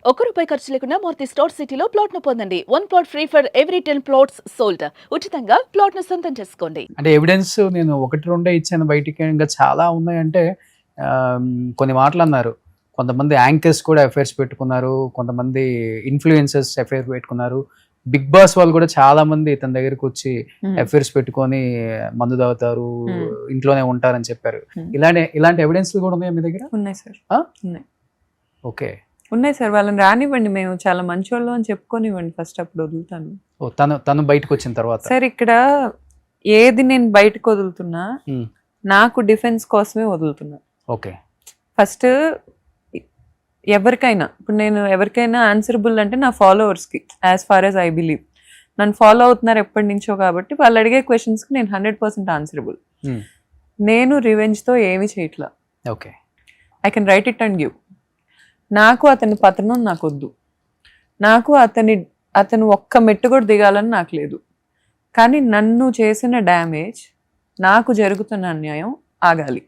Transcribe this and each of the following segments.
₹1 ఖర్చు లేకుండా మూర్తి స్టోర్ సిటీలో ప్లాట్ ను పొందండి. 1 plot free for every 10 plots sold. ఉచితంగా ప్లాట్ ను సొంతం చేసుకోండి. అంటే ఎవిడెన్స్ నేను ఒకటి రెండే ఇచ్చాను బయటికి, ఇంకా చాలా ఉన్నాయంటే కొన్ని మాటలు అన్నారు. కొంతమంది యాంకర్స్ కూడా అఫైర్స్ పెట్టుకున్నారు, కొంతమంది ఇన్ఫ్లుయెన్సర్స్ అఫైర్ పెట్టుకున్నారు, బిగ్ బాస్ వాళ్ళు కూడా చాలా మంది ఇతని దగ్గరికి వచ్చి అఫైర్స్ పెట్టుకొని మందు తాగుతారు, ఇంట్లోనే ఉంటారని చెప్పారు. ఇలాంటి ఎవిడెన్స్ కూడా ఉన్నాయా మీ దగ్గర? ఉన్నాయి సార్, ఉన్నాయి. ఓకే, ఉన్నాయి సార్. వాళ్ళని రానివ్వండి, మేము చాలా మంచి వాళ్ళం అని చెప్పుకోనివ్వండి ఫస్ట్, అప్పుడు వదులుతాను. తను బయటకు వచ్చిన తర్వాత సార్ ఇక్కడ ఏది నేను బయటకు వదులుతున్నా నాకు డిఫెన్స్ కోసమే వదులుతున్నా. ఓకే, ఫస్ట్ ఎవరికైనా, ఇప్పుడు నేను ఎవరికైనా ఆన్సరబుల్ అంటే నా ఫాలోవర్స్కి, as far as I believe. నన్ను ఫాలో అవుతున్నారు ఎప్పటి నుంచో, కాబట్టి వాళ్ళు అడిగే క్వశ్చన్స్కి నేను 100% ఆన్సరబుల్. నేను రివెంజ్తో ఏమీ చేయట్లా. Okay, I can write it and give. నాకు అతని పతనం నాకు వద్దు, నాకు అతను ఒక్క మెట్టు కూడా దిగాలని నాకు లేదు. కానీ నన్ను చేసిన డ్యామేజ్, నాకు జరుగుతున్న అన్యాయం ఆగాలి.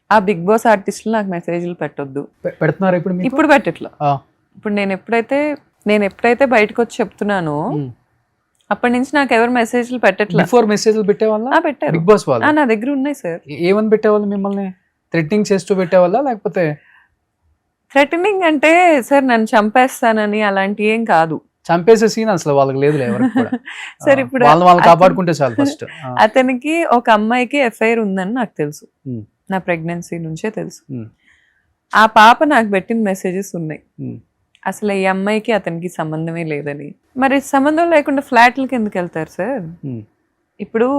ఆ బిగ్ బాస్ ఆర్టిస్టులు నాకు మెసేజ్లు పెట్టొద్దు. పెడుతున్నారు ఇప్పుడు పెట్టట్లా. ఇప్పుడు నేను ఎప్పుడైతే బయటకు వచ్చి చెప్తున్నానో అప్పటి నుంచి నాకు ఎవరు మెసేజ్లు పెట్టట్లా. మెసేజ్లు పెట్టేవాళ్ళ? పెట్టారు బిగ్ బాస్ వాళ్ళు. నా దగ్గర ఉన్నాయి సార్. ఏమని పెట్టేవాళ్ళు మిమ్మల్ని? థ్రెటనింగ్ చేస్తూ పెట్టేవాళ్ళ, లేకపోతే? థ్రెటనింగ్ అంటే సార్ నన్ను చంపేస్తానని అలాంటి ఏం కాదు. చంపేసే సీన్ అసలు వాళ్ళకి లేదు సార్. ఇప్పుడు వాళ్ళు కాపాడుకుంటే చాలు. ఫస్ట్ అతనికి ఒక అమ్మాయికి ఎఫ్ఐఆర్ ఉందని నాకు తెలుసు, నా ప్రెగ్నెన్సీ నుంచే తెలుసు. ఆ పాప నాకు పెట్టిన మెసేజెస్ ఉన్నాయి, అసలు ఈ అమ్మాయికి అతనికి సంబంధమే లేదని. మరి సంబంధం లేకుండా ఫ్లాట్లకి ఎందుకు వెళ్తారు సార్? ఇప్పుడు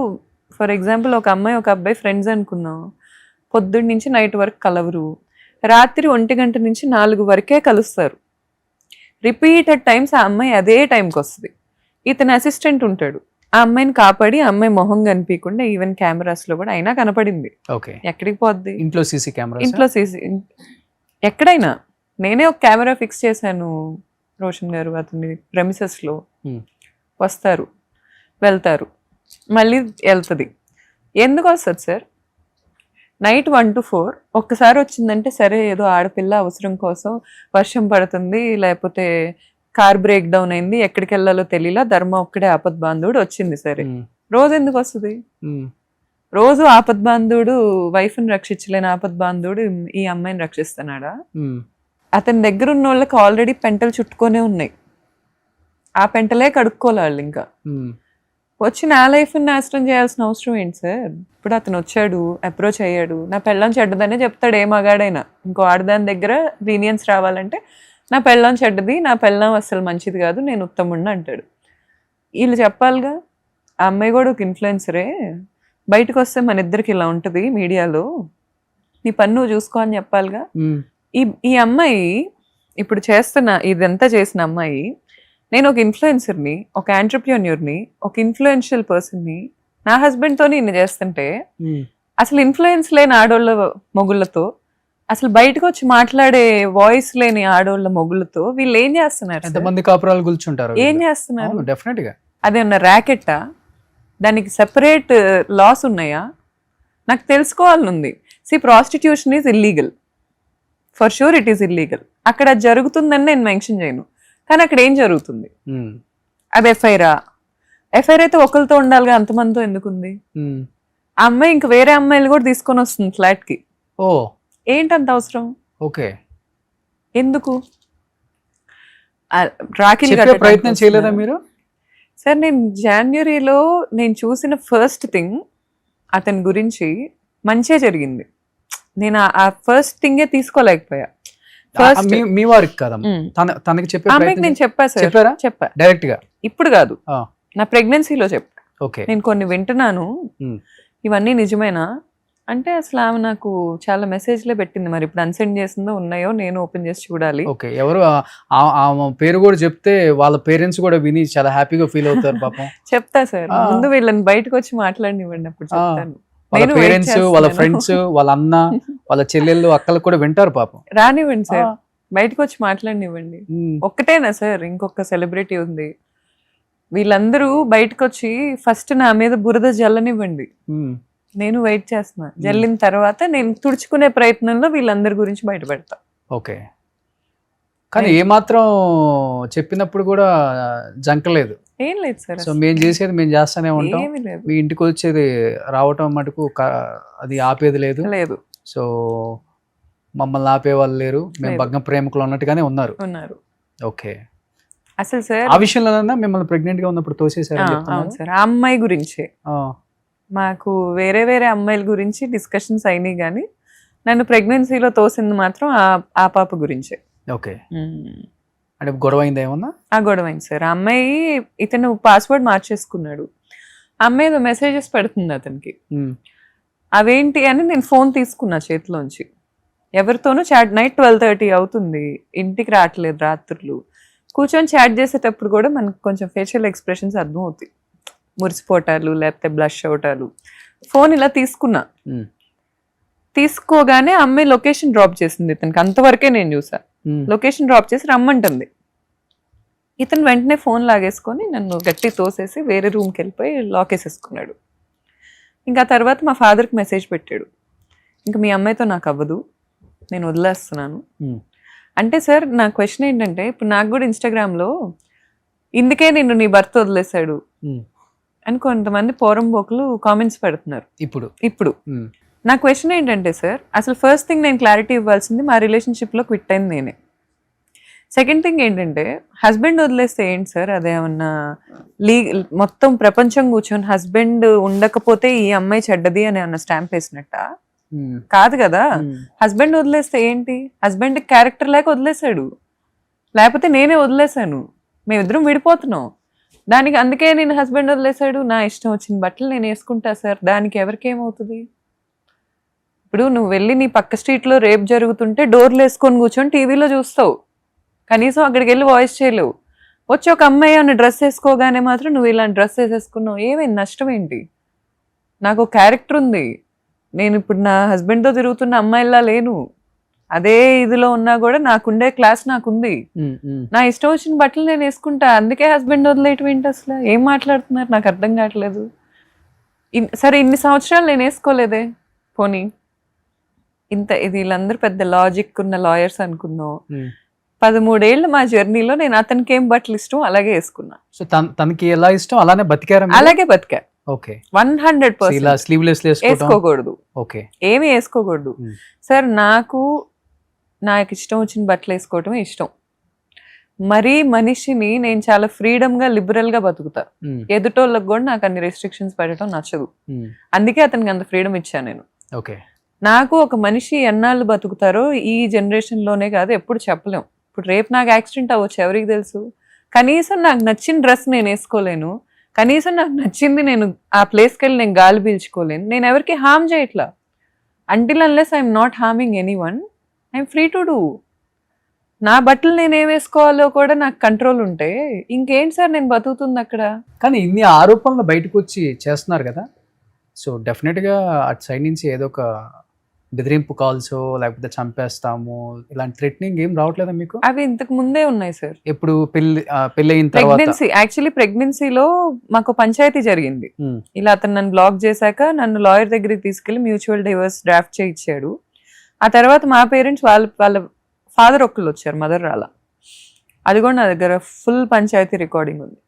ఫర్ ఎగ్జాంపుల్ ఒక అమ్మాయి ఒక అబ్బాయి ఫ్రెండ్స్ అనుకున్నాం, పొద్దున్న నుంచి నైట్ వరకు కలవరు, రాత్రి 1 గంట నుంచి 4 వరకే కలుస్తారు. రిపీటెడ్ టైమ్స్ ఆ అమ్మాయి అదే టైంకి వస్తుంది. ఇతని అసిస్టెంట్ ఉంటాడు, ఆ అమ్మాయిని కాపాడి ఆ అమ్మాయి మొహం కనిపించకుండా, ఈవెన్ కెమెరాస్ లో కూడా అయినా కనపడింది. ఎక్కడికి పోద్ది? ఇంట్లో సీసీ కెమెరా, ఇంట్లో సీసీ, ఎక్కడైనా. నేనే ఒక కెమెరా ఫిక్స్ చేశాను రోషన్ గారు. అతని ప్రెమిసెస్ లో వస్తారు, వెళ్తారు, మళ్ళీ వెళ్తుంది. ఎందుకు వస్తుంది సార్? నైట్ 1 to 4 ఒక్కసారి వచ్చిందంటే సరే, ఏదో ఆడపిల్ల అవసరం కోసం, వర్షం పడుతుంది, లేకపోతే కార్ బ్రేక్ డౌన్ అయింది, ఎక్కడికి వెళ్ళాలో తెలియలా, ధర్మ ఒక్కడే ఆపద్బాంధవుడు వచ్చింది, సరే. రోజు ఎందుకు వస్తుంది? రోజు ఆపద్బాంధవుడు వైఫ్ని రక్షించలేని ఆపద్బాంధవుడు ఈ అమ్మాయిని రక్షిస్తున్నాడా? అతని దగ్గర ఉన్న వాళ్ళకి ఆల్రెడీ పెంటలు చుట్టుకొనే ఉన్నాయి, ఆ పెంటలే కడుక్కోవాలి వాళ్ళు. ఇంకా వచ్చి నా లైఫ్ని నాశనం చేయాల్సిన అవసరం ఏంటి సార్? ఇప్పుడు అతను వచ్చాడు, అప్రోచ్ అయ్యాడు, నా పెళ్ళం చెడ్డదనే చెప్తాడు ఏ మగాడైనా. ఇంకో ఆడదాని దగ్గర లీనియన్స్ రావాలంటే నా పెళ్ళం చెడ్డది, నా పెళ్ళం అస్సలు మంచిది కాదు, నేను ఉత్తముడిని అంటాడు. వీళ్ళు చెప్పాలిగా. ఆ అమ్మాయి కూడా ఒక ఇన్ఫ్లుయెన్సరే, బయటకు వస్తే మన ఇద్దరికి ఇలా ఉంటుంది మీడియాలో, నీ పని నువ్వు చూసుకో అని చెప్పాలిగా. ఈ అమ్మాయి ఇప్పుడు ఇదంతా చేసిన అమ్మాయి, నేను ఒక ఇన్ఫ్లుయెన్సర్ని, ఒక ఆంటర్‌ప్రెన్యూర్‌ని, ఒక ఇన్ఫ్లుయెన్షియల్ పర్సన్ని, నా హస్బెండ్తో ఇన్ని చేస్తుంటే, అసలు ఇన్ఫ్లుయెన్స్ లేని ఆడోళ్ళ మొగుళ్ళతో, అసలు బయటకు వచ్చి మాట్లాడే వాయిస్ లేని ఆడోళ్ళ మొగుళ్ళతో వీళ్ళు ఏం చేస్తున్నారు? ఎంతమంది కాపురాలు కూర్చుంటారు, ఏం చేస్తున్నారు? డెఫినెట్ గా అదేమన్నా ర్యాకెట్టా? దానికి సెపరేట్ లాస్ ఉన్నాయా? నాకు తెలుసుకోవాలని ఉంది. Prostitution is illegal, for sure it is illegal. అక్కడ జరుగుతుందని నేను మెన్షన్ చేయను, కానీ అక్కడ ఏం జరుగుతుంది? అది ఎఫ్ఐఆర్ అయితే ఒకరితో ఉండాలిగా, అంతమందితో ఎందుకుంది? ఆ అమ్మాయి ఇంకా వేరే అమ్మాయిలు కూడా తీసుకొని వస్తుంది ఫ్లాట్ కి. ఏంటంత అవసరం? ఓకే, ఎందుకు? రాఖీ ప్రయత్నం చేయలేదా మీరు? సార్ నేను జనవరిలో నేను చూసిన ఫస్ట్ థింగ్ అతని గురించి మంచిగా జరిగింది. నేను ఆ ఫస్ట్ థింగే తీసుకోలేకపోయా. మీ వారికి తనకి నేను చెప్పా డైరెక్ట్ గా. ఇప్పుడు కాదు, నా ప్రెగ్నెన్సీలో చెప్పా. నేను కొన్ని వింటున్నాను, ఇవన్నీ నిజమేనా అంటే అసలు ఆమె నాకు చాలా మెసేజ్లే పెట్టింది. మరి ఇప్పుడు అన్సెండ్ చేసిందో ఉన్నాయో నేను ఓపెన్ చేసి చూడాలి. ఎవరు పేరు కూడా చెప్తే వాళ్ళ పేరెంట్స్ కూడా విని చాలా హ్యాపీగా ఫీల్ అవుతారు పాపం. చెప్తా సార్, ముందు వీళ్ళని బయటకు వచ్చి మాట్లాడినివ్వండి, అప్పుడు చెప్తాను. వాళ్ళ పేరెంట్స్, వాళ్ళ ఫ్రెండ్స్, వాళ్ళ అన్న, వాళ్ళ చెల్లెళ్ళు, అక్కలు కూడా వింటారు పాపం. రానివ్వండి సార్, బయటకు వచ్చి మాట్లాడినివ్వండి. ఒక్కటేనా సార్, ఇంకొక సెలబ్రిటీ ఉంది. వీళ్ళందరూ బయటకు వచ్చి ఫస్ట్ నా మీద బురద జల్లనివ్వండి, నేను వెయిట్ చేస్తున్నా. జల్లిన తర్వాత నేను తుడుచుకునే ప్రయత్నంలో వీళ్ళందరి గురించి బయటపెడతా. ఓకే, కానీ ఏమాత్రం చెప్పినప్పుడు కూడా జంకలేదు. ఏం లేదు సార్, సో మేము చేసేది మేము చేస్తానే ఉంటాం, ఏమీ లేదు. మీ ఇంటికి వచ్చేది రావటం మటుకు అది ఆపేది లేదు. లేదు, సో మమ్మల్ని ఆపే వాళ్ళు లేరు, మేము లేదు. భగ్న ప్రేమికులు అన్నట్టుగానే ఉన్నారు. ఉన్నారు. ఓకే. అసలు సార్ ఆ విషయంలోనన్నా మిమ్మల్ని ప్రెగ్నెంట్ గా ఉన్నప్పుడు తోసేసారని అవును చెప్తున్నారు. సార్, ఆ అమ్మాయి గురించే మాకు వేరే వేరే అమ్మాయిల గురించి డిస్కషన్స్ అయినాయి, కానీ నన్ను ప్రెగ్నెన్సీలో తోసింది మాత్రం ఆ పాప గురించే. ఓకే. అంటే గొడవ అయిందా ఏమన్నా? ఆ గొడవైంది సార్. ఆ అమ్మాయి ఇతను పాస్వర్డ్ మార్చేసుకున్నాడు, ఆ అమ్మాయి ఏదో మెసేజెస్ పెడుతుంది అతనికి. అవేంటి అని నేను ఫోన్ తీసుకున్నా చేతిలోంచి, ఎవరితోనూ చాట్. నైట్ 12:30 అవుతుంది, ఇంటికి రావట్లేదు రాత్రులు. కూర్చొని చాట్ చేసేటప్పుడు కూడా మనకు కొంచెం ఫేషియల్ ఎక్స్ప్రెషన్స్ అర్థం అవుతాయి, మురిసిపోటాలు లేకపోతే బ్లష్ అవటాలు. ఫోన్ ఇలా తీసుకున్నా, తీసుకోగానే అమ్మాయి లొకేషన్ డ్రాప్ చేసింది ఇతనికి, అంతవరకే నేను చూసా. లొకేషన్ డ్రాప్ చేసి రమ్మంటుంది. ఇతను వెంటనే ఫోన్ లాగేసుకొని నన్ను గట్టి తోసేసి వేరే రూమ్కి వెళ్ళిపోయి లాక్ వేసేసుకున్నాడు. ఇంకా తర్వాత మా ఫాదర్కి మెసేజ్ పెట్టాడు, ఇంకా మీ అమ్మాయితో నాకు అవ్వదు, నేను వదిలేస్తున్నాను. అంటే సార్ నా క్వశ్చన్ ఏంటంటే, ఇప్పుడు నాకు కూడా ఇన్స్టాగ్రామ్లో ఇందుకే నిన్ను నీ భర్త వదిలేశాడు అని కొంతమంది పోరంబోకులు కామెంట్స్ పెడుతున్నారు. ఇప్పుడు నా క్వశ్చన్ ఏంటంటే సార్, అసలు ఫస్ట్ థింగ్ నేను క్లారిటీ ఇవ్వాల్సింది, మా రిలేషన్షిప్లో క్విట్ అయింది నేనే. సెకండ్ థింగ్ ఏంటంటే, హస్బెండ్ వదిలేస్తే ఏంటి సార్, అదేమన్నా మొత్తం ప్రపంచం కూర్చొని హస్బెండ్ ఉండకపోతే ఈ అమ్మాయి చెడ్డది అని అన్న స్టాంప్ వేసినట్ట కాదు కదా. హస్బెండ్ వదిలేస్తే ఏంటి, హస్బెండ్ క్యారెక్టర్ లేక వదిలేశాడు, లేకపోతే నేనే వదిలేశాను, మేమిద్దరం విడిపోతున్నాం. దానికి అందుకే నేను హస్బెండ్ వదిలేశాడు, నా ఇష్టం వచ్చిన బట్టలు నేను వేసుకుంటా సార్, దానికి ఎవరికి ఏమవుతుంది? ఇప్పుడు నువ్వు వెళ్ళి నీ పక్క స్ట్రీట్లో రేప్ జరుగుతుంటే డోర్లు వేసుకొని కూర్చొని టీవీలో చూస్తావు, కనీసం అక్కడికి వెళ్ళి వాయిస్ చేయలేవు. వచ్చి ఒక అమ్మాయి అన్న డ్రెస్ వేసుకోగానే మాత్రం నువ్వు ఇలాంటి డ్రెస్ వేసేసుకున్నావు, ఏమైంది, నష్టం ఏంటి? నాకు ఒక క్యారెక్టర్ ఉంది, నేను ఇప్పుడు నా హస్బెండ్తో తిరుగుతున్న అమ్మాయిలా లేను, అదే ఇదిలో ఉన్నా కూడా నాకుండే క్లాస్ నాకుంది, నా ఇష్టం వచ్చిన బట్టలు నేను వేసుకుంటా, అందుకే హస్బెండ్ వదిలేయటం ఏంటి? అసలు ఏం మాట్లాడుతున్నారు, నాకు అర్థం కావట్లేదు. సరే ఇన్ని సంవత్సరాలు నేను వేసుకోలేదే, పోనీ ఇంత ఇది వీళ్ళందరూ పెద్ద లాజిక్ ఉన్న లాయర్స్ అనుకుందాం, 13 ఏళ్ళు మా జర్నీలో నేను అతనికి ఏం బట్టలు ఇష్టం అలాగే వేసుకున్నా. సో తనకి ఎలా ఇష్టం అలానే బతికారా? అలాగే బతికా. ఓకే. 100% స్లీవ్లెస్ వేసుకోకూడదు, ఓకే, ఏమి వేసుకోకూడదు సార్. నాకు ఇష్టం వచ్చిన బట్టలు వేసుకోవటమే ఇష్టం. మరీ మనిషిని నేను చాలా ఫ్రీడమ్ గా లిబరల్ గా బతుకుతా, ఎదుటోళ్ళకి కూడా నాకు అన్ని రెస్ట్రిక్షన్స్ పెట్టడం నచ్చదు, అందుకే అతనికి అంత ఫ్రీడమ్ ఇచ్చా నేను. ఓకే. నాకు ఒక మనిషి ఎన్నాళ్ళు బతుకుతారో ఈ జనరేషన్ లోనే కాదు, ఎప్పుడు చెప్పలేం. ఇప్పుడు రేపు నాకు యాక్సిడెంట్ అవ్వచ్చు, ఎవరికి తెలుసు? కనీసం నాకు నచ్చిన డ్రెస్ నేను వేసుకోలేను, కనీసం నాకు నచ్చింది నేను ఆ ప్లేస్కి వెళ్ళి నేను గాలి పీల్చుకోలేను, నేను ఎవరికి హార్మ్ చేయట్లా. Until unless I'm not harming anyone, I'm free to do. నా బట్టలు నేను ఏం వేసుకోవాలో కూడా నాకు కంట్రోల్ ఉంటే ఇంకేంటి సార్ నేను బతుకుతుంది అక్కడ. కానీ ఇన్ని ఆరోపణలు బయటకు వచ్చి చేస్తున్నారు కదా, సో డెఫినెట్గా అటు సైడ్ నుంచి ఏదో ఒక బెదిరింపు కాల్స్ లేకపోతే చంపేస్తాము ఇలాంటి థ్రెటనింగ్ ఏం రావట్లేదా మీకు? అవి ఇంతకు ముందే ఉన్నాయి సార్. ఎప్పుడు పెళ్లి అయిన తర్వాత? యాక్చువల్లీ ప్రెగ్నెన్సీలో మాకు పంచాయతీ జరిగింది. ఇలా అతను నన్ను బ్లాక్ చేశాక నన్ను లాయర్ దగ్గరికి తీసుకెళ్లి మ్యూచువల్ డివోర్స్ డ్రాఫ్ట్ చేయించాడు. ఆ తర్వాత మా పేరెంట్స్ వాళ్ళ ఫాదర్ ఒక్కళ్ళు వచ్చారు, మదర్ రాలా. అది కూడా నా దగ్గర ఫుల్ పంచాయతీ రికార్డింగ్ ఉంది.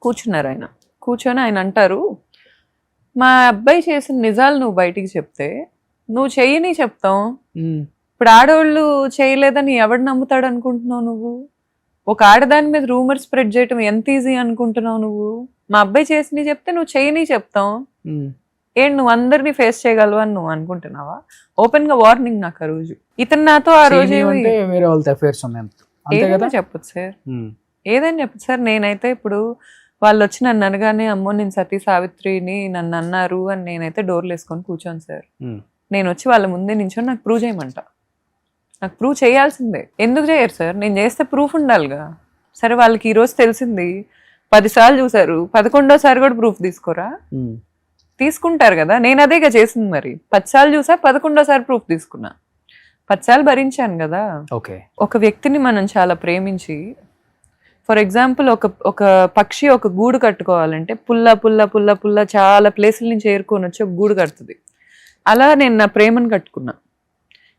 కూర్చున్నారు ఆయన, కూర్చొని ఆయన అంటారు, మా అబ్బాయి చేసిన నిజాలు నువ్వు బయటికి చెప్తే నువ్వు చెయ్యని చెప్తాం, ఇప్పుడు ఆడవాళ్ళు చేయలేదని ఎవడు నమ్ముతాడు అనుకుంటున్నావు నువ్వు? ఒక ఆడదాని మీద రూమర్ స్ప్రెడ్ చేయటం ఎంత ఈజీ అనుకుంటున్నావు నువ్వు? మా అబ్బాయి చేసినవి చెప్తే నువ్వు చేయని చెప్తాం, ఏంటి నువ్వు అందరినీ ఫేస్ చేయగలవు అని నువ్వు అనుకుంటున్నావా? ఓపెన్ గా వార్నింగ్ నాకు ఆ రోజు. ఇతను నాతో ఆ రోజు ఏదైనా చెప్పొచ్చు సార్, ఏదైనా చెప్పచ్చు సార్. నేనైతే ఇప్పుడు వాళ్ళు వచ్చి నన్ను అనగానే అమ్మో నేను సతీ సావిత్రిని నన్ను అన్నారు అని నేనైతే డోర్లు వేసుకొని కూర్చోను సార్. నేను వచ్చి వాళ్ళ ముందే నించొని నాకు ప్రూవ్ చేయమంట, నాకు ప్రూవ్ చేయాల్సిందే. ఎందుకు చేయరు సార్? నేను చేస్తే ప్రూఫ్ ఉండాలిగా. సరే వాళ్ళకి ఈరోజు తెలిసింది, 10 సార్లు చూసారు, 11వ సారి కూడా ప్రూఫ్ తీసుకోరా? తీసుకుంటారు కదా. నేను అదేగా చేసింది. మరి 10 సార్లు చూసా, 11వ సారి ప్రూఫ్ తీసుకున్నా, 10 సార్లు భరించాను కదా. ఒక వ్యక్తిని మనం చాలా ప్రేమించి, ఫర్ ఎగ్జాంపుల్ ఒక పక్షి ఒక గూడు కట్టుకోవాలంటే పుల్ల పుల్ల పుల్ల పుల్ల చాలా ప్లేసుల నుంచి ఏరుకొని వచ్చి ఒక గూడు కడుతుంది. అలా నేను నా ప్రేమను కట్టుకున్నా,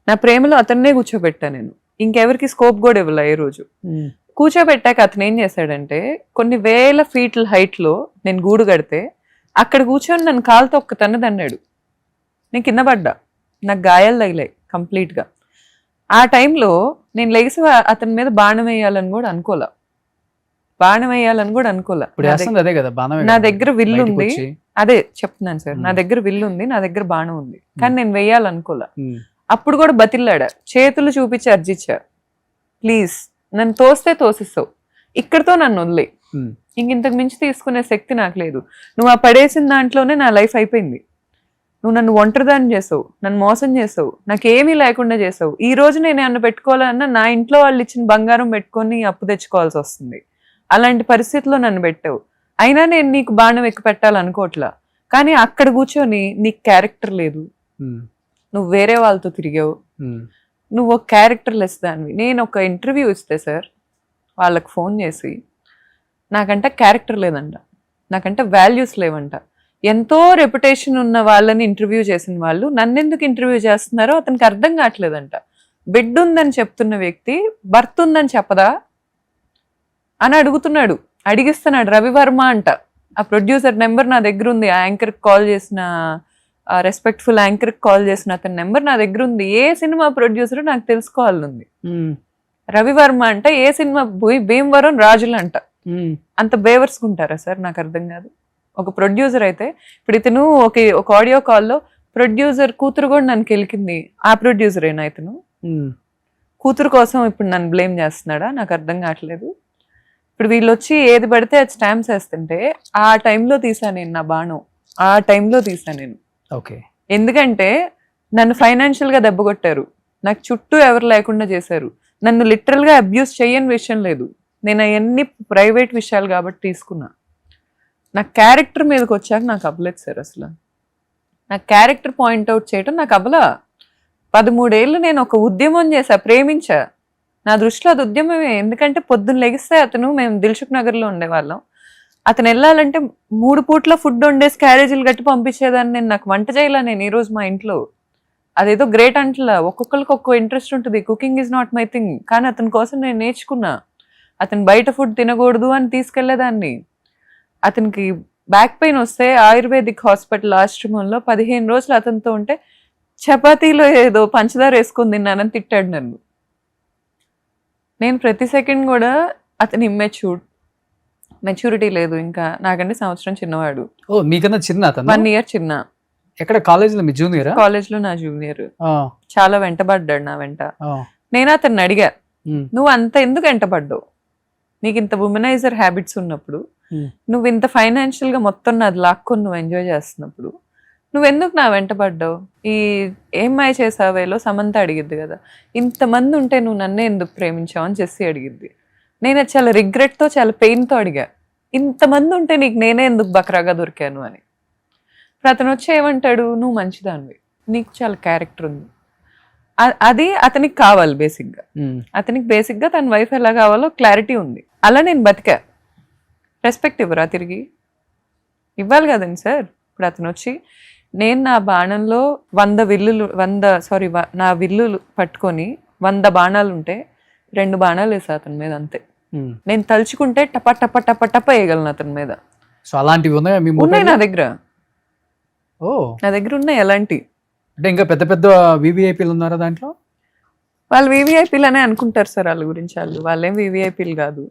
నా ప్రేమలో అతన్నే కూర్చోబెట్టా నేను. ఇంకెవరికి స్కోప్ కూడా ఇవ్వలే ఏ రోజు. కూర్చోబెట్టాక అతను ఏం చేశాడంటే కొన్ని వేల ఫీట్ల హైట్ లో నేను గూడు కడితే అక్కడ కూర్చొని నన్ను కాలుతో ఒక్క తన్నదన్నాడు. నేను కింద పడ్డా, నాకు గాయాలు తగిలాయి కంప్లీట్ గా. ఆ టైంలో నేను లెగిసి అతని మీద బాణం వేయాలని కూడా అనుకోలే. ఇప్పుడు వేస్తుంది అదే కదా బాణం. నా దగ్గర విల్లు ఉంది, అదే చెప్తున్నాను సార్, నా దగ్గర విల్లు ఉంది, నా దగ్గర బాణం ఉంది, కానీ నేను వేయాలనుకోలే. అప్పుడు కూడా బతిల్లాడా, చేతులు చూపించి అర్జిచ్చా, ప్లీజ్ నన్ను తోసిస్తావు, ఇక్కడితో నన్ను వదిలే, ఇంతకు మించి తీసుకునే శక్తి నాకు లేదు. నువ్వు ఆ పడేసిన దాంట్లోనే నా లైఫ్ అయిపోయింది. నువ్వు నన్ను ఒంటరిదాన్ని చేసావు, నన్ను మోసం చేసావు, నాకేమీ లేకుండా చేసావు. ఈ రోజు నేను ఏమన్నా పెట్టుకోవాలన్నా నా ఇంట్లో వాళ్ళు ఇచ్చిన బంగారం పెట్టుకొని అప్పు తెచ్చుకోవాల్సి వస్తుంది. అలాంటి పరిస్థితిలో నన్ను పెట్టావు. అయినా నేను నీకు బాణం ఎక్కువ పెట్టాలనుకోవట్లా, కానీ అక్కడ కూర్చొని నీకు క్యారెక్టర్ లేదు, నువ్వు వేరే వాళ్ళతో తిరిగావు, నువ్వు ఒక క్యారెక్టర్ లెస్ దానివి. నేను ఒక ఇంటర్వ్యూ ఇస్తే సార్ వాళ్ళకి ఫోన్ చేసి నాకంటే క్యారెక్టర్ లేదంట, నాకంటే వాల్యూస్ లేవంట. ఎంతో రెప్యుటేషన్ ఉన్న వాళ్ళని ఇంటర్వ్యూ చేసిన వాళ్ళు నన్నెందుకు ఇంటర్వ్యూ చేస్తున్నారో అతనికి అర్థం కావట్లేదంట. బిడ్డ ఉందని చెప్తున్న వ్యక్తి భర్త ఉందని చెప్పదా అని అడుగుతున్నాడు, అడిగిస్తున్నాడు. రవివర్మ అంట, ఆ ప్రొడ్యూసర్ నెంబర్ నా దగ్గర ఉంది, ఆ యాంకర్కి కాల్ చేసిన, రెస్పెక్ట్ఫుల్ యాంకర్కి కాల్ చేసిన అతని నెంబర్ నా దగ్గర ఉంది. ఏ సినిమా ప్రొడ్యూసర్ నాకు తెలుసుకోవాలనుంది. రవివర్మ అంట, ఏ సినిమా భీమవరం రాజులు అంట. అంత బేవర్స్కుంటారా సార్? నాకు అర్థం కాదు. ఒక ప్రొడ్యూసర్ అయితే ఇప్పుడు ఇతను ఒక ఆడియో కాల్లో ప్రొడ్యూసర్ కూతురు కూడా నన్ను కెలికింది, ఆ ప్రొడ్యూసర్ అయినా ఇతను కూతురు కోసం ఇప్పుడు నన్ను బ్లేమ్ చేస్తున్నాడా? నాకు అర్థం కావట్లేదు. ఇప్పుడు వీళ్ళు వచ్చి ఏది పడితే అది స్టాంప్స్ వేస్తుంటే ఆ టైంలో తీసాను నేను నా బాణం, ఆ టైంలో తీసాను నేను. ఓకే, ఎందుకంటే నన్ను ఫైనాన్షియల్ గా దెబ్బ కొట్టారు, నాకు చుట్టూ ఎవరు లేకుండా చేశారు, నన్ను లిటరల్ గా అబ్యూస్ చేయని విషయం లేదు, నేను అవన్నీ ప్రైవేట్ విషయాలు కాబట్టి తీసుకున్నా. నా క్యారెక్టర్ మీదకి వచ్చాక నాకు అవ్వలేదు సార్. అసలు నా క్యారెక్టర్ పాయింట్అవుట్ చేయటం నాకు అవ్వలా. 13 ఏళ్ళు నేను ఒక ఉద్యమం చేశా, ప్రేమించా. నా దృష్టిలో అది ఉద్యమమే. ఎందుకంటే పొద్దున్న లెగిస్తే అతను, మేము దిల్సుఖ్ నగర్లో ఉండేవాళ్ళం, అతను వెళ్ళాలంటే 3 పూట్ల ఫుడ్ వండేసి క్యారేజీలు కట్టి పంపించేదాన్ని. నేను నాకు వంట చేయాల నేను ఈరోజు మా ఇంట్లో. అదేదో గ్రేట్ అంటలా, ఒక్కొక్కరికి ఒక్కో ఇంట్రెస్ట్ ఉంటుంది. Cooking is not my thing, కానీ అతని కోసం నేను నేర్చుకున్నా. అతను బయట ఫుడ్ తినకూడదు అని తీసుకెళ్లేదాన్ని. అతనికి బ్యాక్ పెయిన్ వస్తే ఆయుర్వేదిక్ హాస్పిటల్ ఆశ్రమంలో 15 రోజులు అతనితో ఉంటే చపాతీలో ఏదో పంచదార వేసుకొని తిన్నానని తిట్టాడు నన్ను. నేను ప్రతి సెకండ్ కూడా అతని మెచ్యూరిటీ లేదు, ఇంకా నాకంటే సంవత్సరం చిన్నవాడు. ఓ, మీకన్నా చిన్న అతను? 1 year చిన్న. ఎక్కడ కాలేజీలో మీ జూనియర్? కాలేజ్లో నా జూనియర్. చాలా వెంటబడ్డాడు నా వెంట. నేను అతన్ని అడిగా, నువ్వు అంత ఎందుకు వెంటబడ్డావు? నీకు ఇంత ఉమెనైజర్ హ్యాబిట్స్ ఉన్నప్పుడు, నువ్వు ఇంత ఫైనాన్షియల్ గా మొత్తం నాది లాక్కొని నువ్వు ఎంజాయ్ చేస్తున్నప్పుడు నువ్వెందుకు నా వెంటబడ్డావు? ఈ ఏమై చేసావేలో సమంత అడిగిద్ది కదా, ఇంతమంది ఉంటే నువ్వు నన్నే ఎందుకు ప్రేమించావు అని జెస్సీ అడిగిద్ది. నేను చాలా రిగ్రెట్తో, చాలా పెయిన్తో అడిగా, ఇంతమంది ఉంటే నీకు నేనే ఎందుకు బకరాగా దొరికాను అని. ఇప్పుడు అతను వచ్చి ఏమంటాడు, నువ్వు మంచిదానివి, నీకు చాలా క్యారెక్టర్ ఉంది. అది అతనికి కావాలి బేసిక్గా. అతనికి బేసిక్గా తన వైఫ్ ఎలా కావాలో క్లారిటీ ఉంది. అలా నేను బతికా. రెస్పెక్ట్ ఇవ్వరా తిరిగి? ఇవ్వాలి కదండి సార్. ఇప్పుడు అతను వచ్చి, నేను నా బాణంలో 100 నా విల్లులు పట్టుకొని 100 బాణాలు ఉంటే 2 బాణాలు వేసా అతని మీద, అంతే. నేను తలుచుకుంటే టప టప టప టప వేయగలను అతని మీద. సో అలాంటివి ఉన్నాయి నా దగ్గర. ఓ, నా దగ్గర ఉన్నాయి అలాంటి. అంటే ఇంకా పెద్ద పెద్ద వివిఐపీలు ఉన్నారా దాంట్లో? వాళ్ళు వివిఐపీలు అనే అనుకుంటారు సార్ వాళ్ళ గురించి. వాళ్ళేం వివిఐపీలు కాదు.